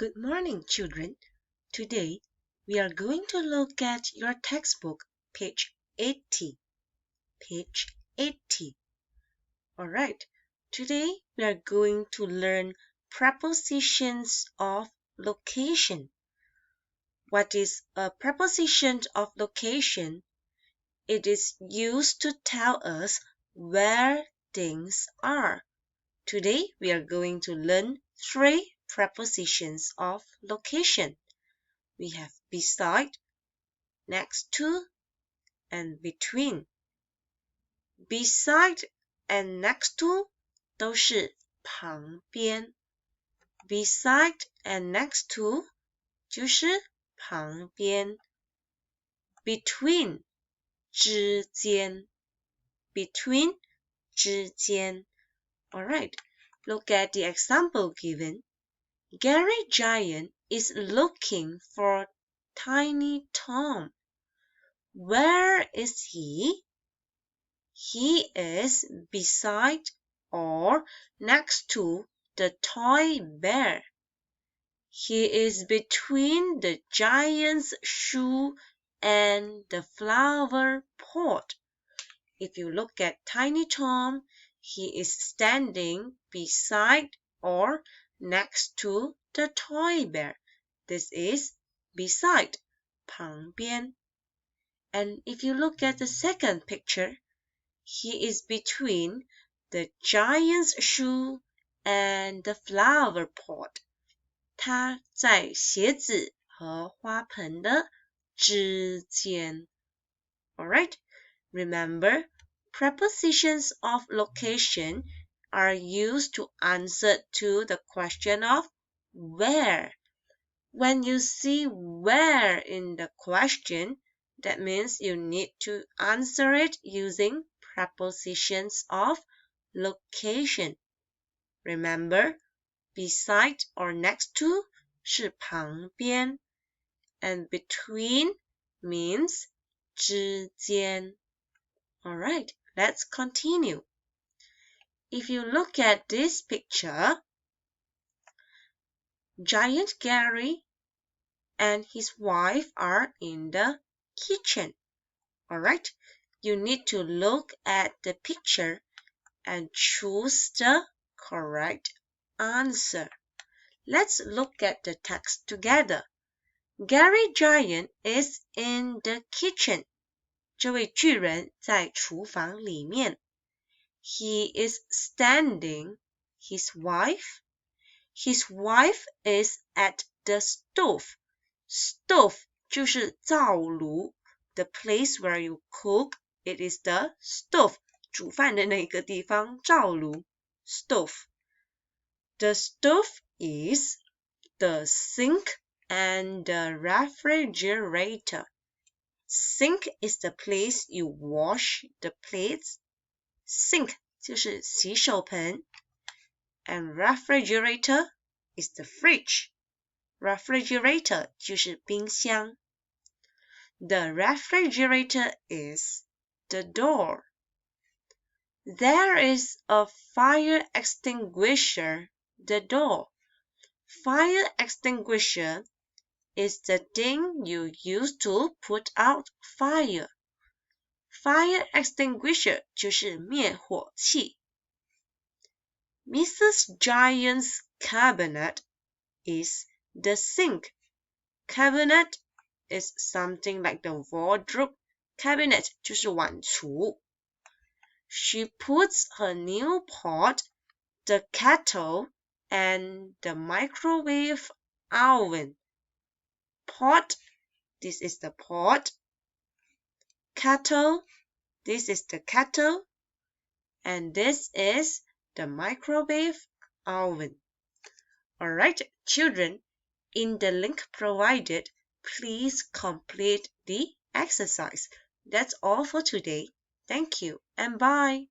Good morning, children. Today, we are going to look at your textbook, page 80. Page 80. Alright, today we are going to learn prepositions of location. What is a preposition of location? It is used to tell us where things are. Today, we are going to learn 3 prepositions of location. We have beside, next to, and between. Beside and next to 都是旁边。Beside and next to 就是旁边。Between 之间。Between 之间。Alright, look at the example given. Gary Giant is looking for Tiny Tom. Where is he? He is beside or next to the toy bear. He is between the giant's shoe and the flower pot. If you look at Tiny Tom, he is standing beside or next to the toy bear. This is beside, 旁边. And if you look at the second picture, he is between the giant's shoe and the flower pot. 他在鞋子和花盆的之间. Alright, remember, prepositions of location are used to answer to the question of where. When you see where in the question, that means you need to answer it using prepositions of location. Remember, beside or next to 是旁边 and between means 之间. Alright, let's continue. If you look at this picture, Giant Gary and his wife are in the kitchen. Alright, you need to look at the picture and choose the correct answer. Let's look at the text together. Gary Giant is in the kitchen. 这位巨人在厨房里面。He is standing. His wife is at the stove. Stove 就是灶炉 The place where you cook, it is the stove. 煮饭的那个地方，灶炉 Stove. The stove is the sink and the refrigerator. Sink is the place you wash the plates. Sink 就是洗手盆 and refrigerator is the fridge. Refrigerator 就是冰箱 The refrigerator is the door. There is a fire extinguisher, the door. Fire extinguisher is the thing you use to put out fire. Fire extinguisher 就是灭火器 Mrs. Giant's cabinet is the sink. Cabinet is something like the wardrobe. Cabinet 就是碗橱 She puts her new pot, the kettle, and the microwave oven. Pot, this is the pot. Kettle, this is the kettle. And this is the microwave oven. Alright, children, in the link provided, please complete the exercise. That's all for today. Thank you and bye.